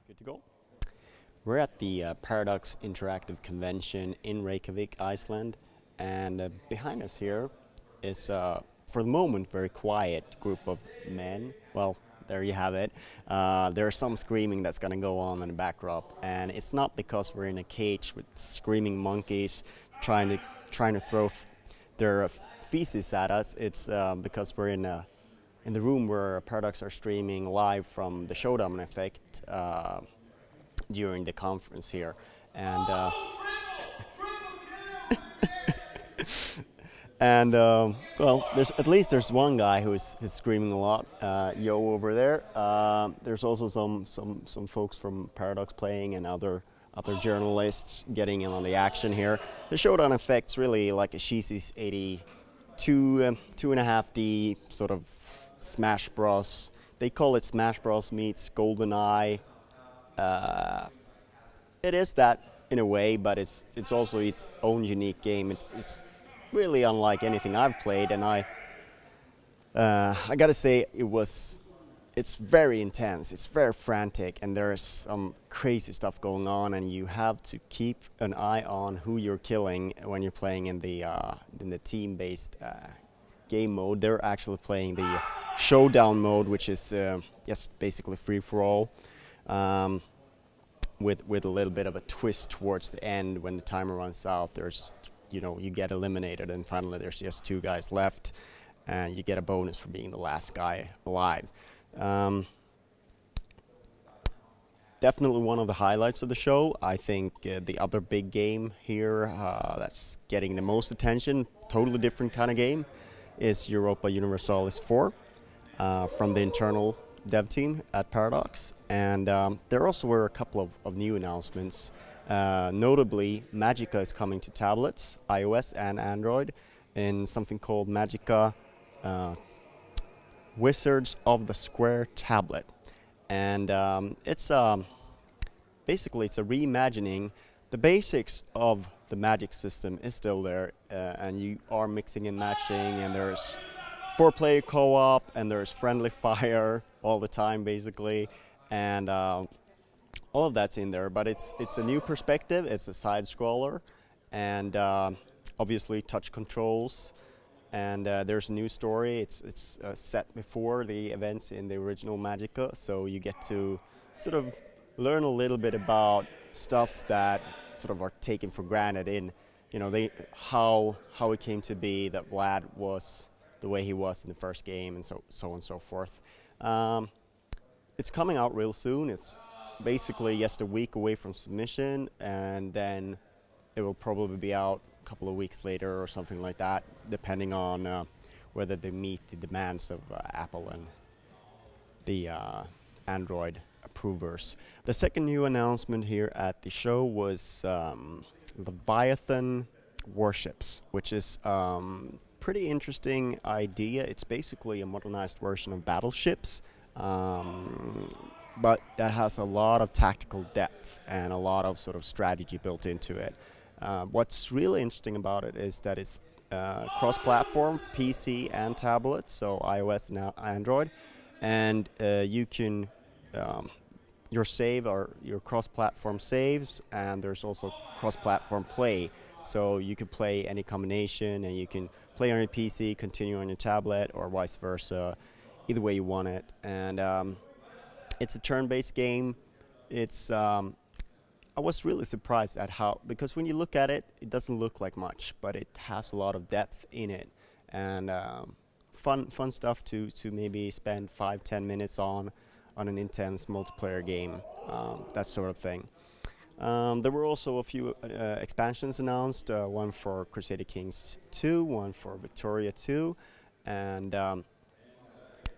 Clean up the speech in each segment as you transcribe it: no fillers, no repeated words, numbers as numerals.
Good to go. We're at the Paradox Interactive Convention in Reykjavik, Iceland, and behind us here is, for the moment, very quiet group of men. Well, there you have it. There's some screaming that's going to go on in the backdrop, and it's not because we're in a cage with screaming monkeys trying to throw their feces at us. It's because we're in the room where Paradox are streaming live from the Showdown Effect during the conference here, and well, there's one guy who's screaming a lot, Yo over there. There's also some folks from Paradox playing, and other journalists getting in on the action here. The Showdown Effect's really like a cheesy 2.5D sort of Smash Bros. They call it Smash Bros meets GoldenEye. It is that in a way, but it's also its own unique game. It's really unlike anything I've played, and I gotta say it's very intense. It's very frantic, and there's some crazy stuff going on, and you have to keep an eye on who you're killing when you're playing in the team-based game mode. They're actually playing the Showdown mode, which is just basically free-for-all, with a little bit of a twist towards the end when the timer runs out. There's, you get eliminated, and finally there's just 2 guys left, and you get a bonus for being the last guy alive. Definitely one of the highlights of the show. I think the other big game here that's getting the most attention, totally different kind of game, is Europa Universalis 4 from the internal dev team at Paradox. And there also were a couple of new announcements. Notably, Magicka is coming to tablets, iOS and Android, in something called Magicka Wizards of the Square tablet. And it's basically it's a reimagining. The basics of the Magic system is still there, and you are mixing and matching, and there's 4-player co-op, and there's friendly fire all the time basically, and all of that's in there, but it's a new perspective. It's a side scroller, and obviously touch controls, and there's a new story. It's set before the events in the original Magicka, so you get to sort of learn a little bit about stuff that sort of are taken for granted in, how it came to be that Vlad was the way he was in the first game, and so on and so forth. It's coming out real soon. It's basically just a week away from submission, and then it will probably be out a couple of weeks later or something like that, depending on whether they meet the demands of Apple and the Android approvers. The second new announcement here at the show was Leviathan Warships, which is pretty interesting idea. It's basically a modernized version of battleships, but that has a lot of tactical depth and a lot of sort of strategy built into it. What's really interesting about it is that it's cross-platform, PC and tablet, so iOS and Android, and you can your save or your cross-platform saves, and there's also cross-platform play, so you can play any combination, and you can play on your PC, continue on your tablet, or vice versa, either way you want it. And it's a turn-based game. It's I was really surprised at how, because when you look at it, it doesn't look like much, but it has a lot of depth in it, and fun stuff to maybe spend 5-10 minutes on an intense multiplayer game, that sort of thing. There were also a few expansions announced, one for Crusader Kings 2, one for Victoria 2, and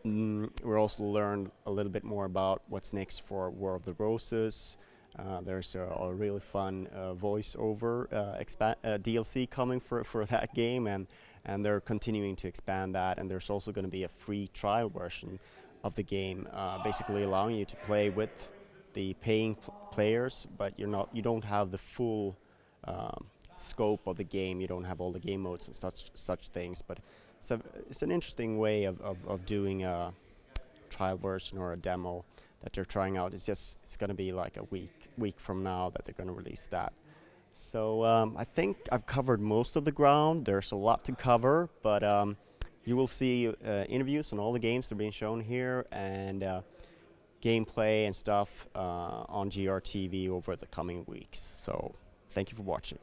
we also learned a little bit more about what's next for War of the Roses. There's a really fun voiceover DLC coming for that game, and they're continuing to expand that, and there's also going to be a free trial version of the game, basically allowing you to play with the paying players, but you don't have the full scope of the game. You don't have all the game modes and such things, but it's an interesting way of doing a trial version or a demo that they're trying out. It's going to be like a week from now that they're going to release that. So I think I've covered most of the ground. There's a lot to cover, but you will see interviews on all the games that are being shown here, and gameplay and stuff on GRTV over the coming weeks. So thank you for watching.